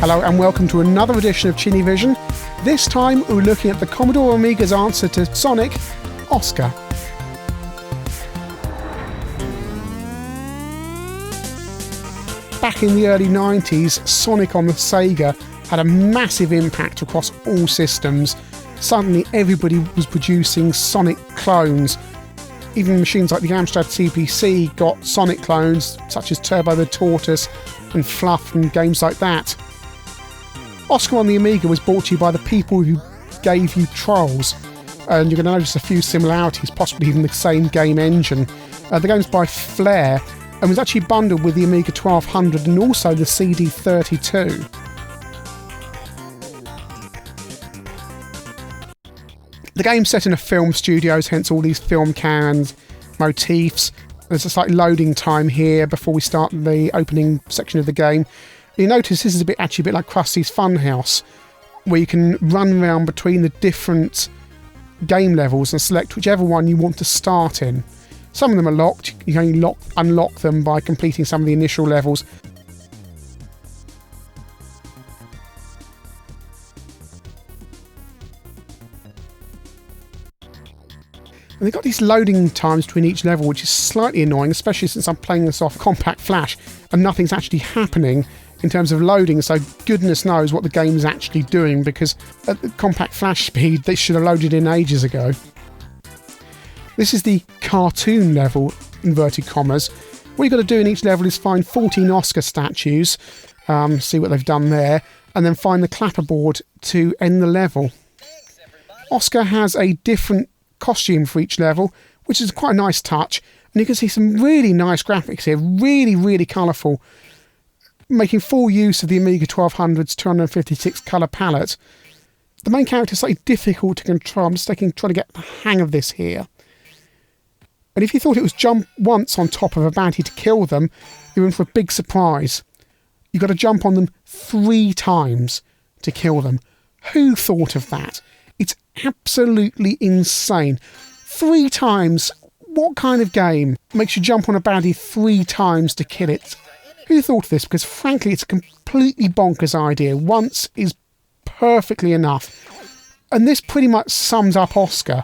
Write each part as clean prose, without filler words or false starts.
Hello and welcome to another edition of ChinnyVision. This time we're looking at the Commodore Amiga's answer to Sonic, Oscar. Back in the early 90s, Sonic on the Sega had a massive impact across all systems. Suddenly everybody was producing Sonic clones. Even machines like the Amstrad CPC got Sonic clones, such as Turbo the Tortoise and Fluff and games like that. Oscar on the Amiga was brought to you by the people who gave you Trolls, and you're going to notice a few similarities, possibly even the same game engine. The game's by Flare and was actually bundled with the Amiga 1200 and also the CD32. The game's set in a film studios, hence all these film cans, motifs. There's a slight loading time here before we start the opening section of the game. You notice this is actually a bit like Krusty's Funhouse, where you can run around between the different game levels and select whichever one you want to start in. Some of them are locked. You can only unlock them by completing some of the initial levels. And they've got these loading times between each level, which is slightly annoying, especially since I'm playing this off Compact Flash and nothing's actually happening in terms of loading, so goodness knows what the game is actually doing, because at the Compact Flash speed they should have loaded in ages ago. This is the cartoon level, inverted commas. What you've got to do in each level is find 14 Oscar statues, see what they've done there, and then find the clapperboard to end the level. Oscar has a different costume for each level, which is quite a nice touch, and you can see some really nice graphics here, really colourful, making full use of the Amiga 1200's 256 colour palette. The main character is slightly difficult to control. I'm just trying to get the hang of this here. And if you thought it was jump once on top of a baddie to kill them, you're in for a big surprise. You've got to jump on them 3 times to kill them. Who thought of that? It's absolutely insane. 3 times? What kind of game makes you jump on a baddie 3 times to kill it? Who thought of this? Because frankly, it's a completely bonkers idea. Once is perfectly enough. And this pretty much sums up Oscar.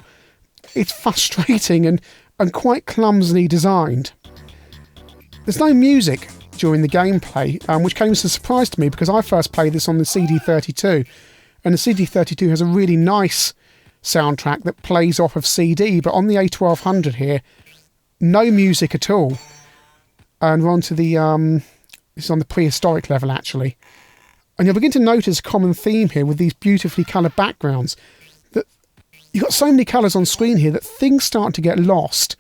It's frustrating and quite clumsily designed. There's no music during the gameplay, which came as a surprise to me because I first played this on the CD32. And the CD32 has a really nice soundtrack that plays off of CD, but on the A1200 here, no music at all. And we're on to the, this is on the prehistoric level actually. And you'll begin to notice a common theme here with these beautifully coloured backgrounds. That you've got so many colours on screen here that things start to get lost.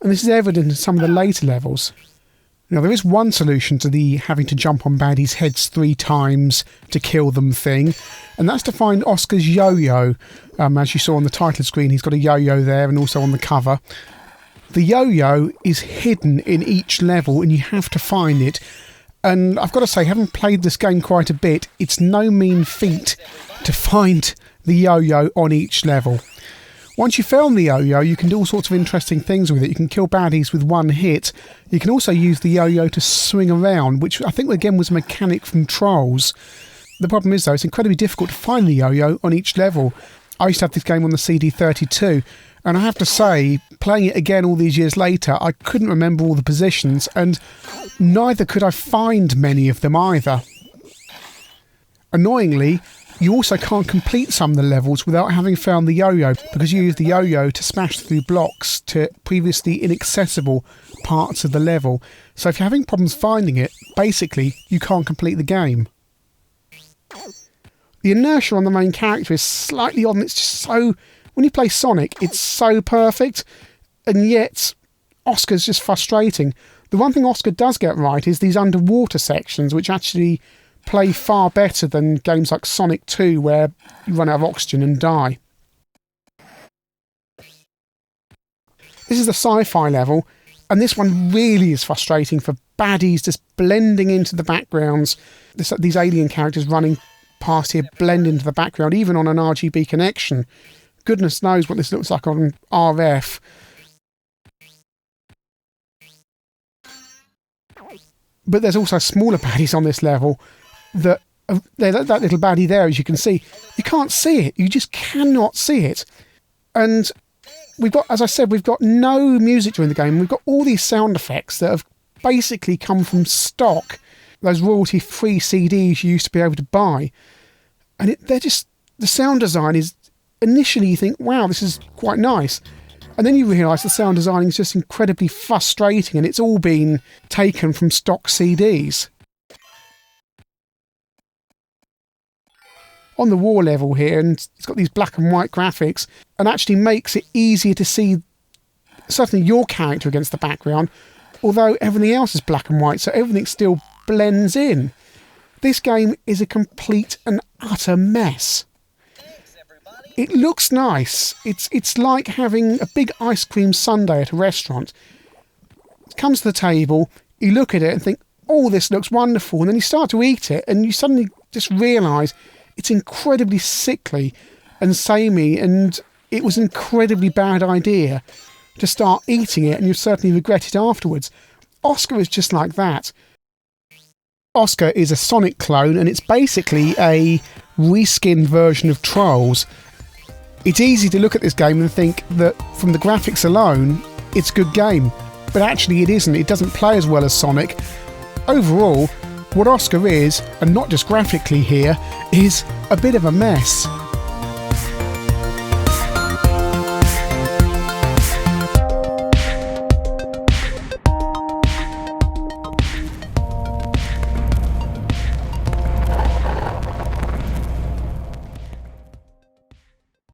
And this is evident in some of the later levels. Now there is one solution to the having to jump on baddies' heads 3 times to kill them thing. And that's to find Oscar's yo-yo. As you saw on the title screen, he's got a yo-yo there and also on the cover. The yo-yo is hidden in each level and you have to find it. And I've got to say, having played this game quite a bit, it's no mean feat to find the yo-yo on each level. Once you've found the yo-yo, you can do all sorts of interesting things with it. You can kill baddies with 1 hit. You can also use the yo-yo to swing around, which I think again was a mechanic from Trolls. The problem is though, it's incredibly difficult to find the yo-yo on each level. I used to have this game on the CD32. And I have to say, playing it again all these years later, I couldn't remember all the positions, and neither could I find many of them either. Annoyingly, you also can't complete some of the levels without having found the yo-yo, because you use the yo-yo to smash through blocks to previously inaccessible parts of the level. So if you're having problems finding it, basically, you can't complete the game. The inertia on the main character is slightly odd, and it's just so... When you play Sonic, it's so perfect, and yet Oscar's just frustrating. The one thing Oscar does get right is these underwater sections, which actually play far better than games like Sonic 2, where you run out of oxygen and die. This is the sci-fi level, and this one really is frustrating for baddies just blending into the backgrounds. These alien characters running past here blend into the background, even on an RGB connection. Goodness knows what this looks like on RF. But there's also smaller baddies on this level that that little baddie there, as you can see, you can't see it. You just cannot see it. And we've got, as I said, we've got no music during the game. We've got all these sound effects that have basically come from stock, those royalty-free CDs you used to be able to buy. And they're just, the sound design is, initially you think, wow, this is quite nice. And then you realise the sound design is just incredibly frustrating, and it's all been taken from stock CDs. On the war level here, and it's got these black and white graphics, and actually makes it easier to see certainly your character against the background, although everything else is black and white, so everything still blends in. This game is a complete and utter mess. It looks nice. It's like having a big ice cream sundae at a restaurant. It comes to the table, you look at it and think, oh, this looks wonderful, and then you start to eat it, and you suddenly just realise it's incredibly sickly and samey, and it was an incredibly bad idea to start eating it, and you certainly regret it afterwards. Oscar is just like that. Oscar is a Sonic clone, and it's basically a reskinned version of Trolls. It's easy to look at this game and think that from the graphics alone, it's a good game, but actually it isn't. It doesn't play as well as Sonic. Overall, what Oscar is, and not just graphically here, is a bit of a mess.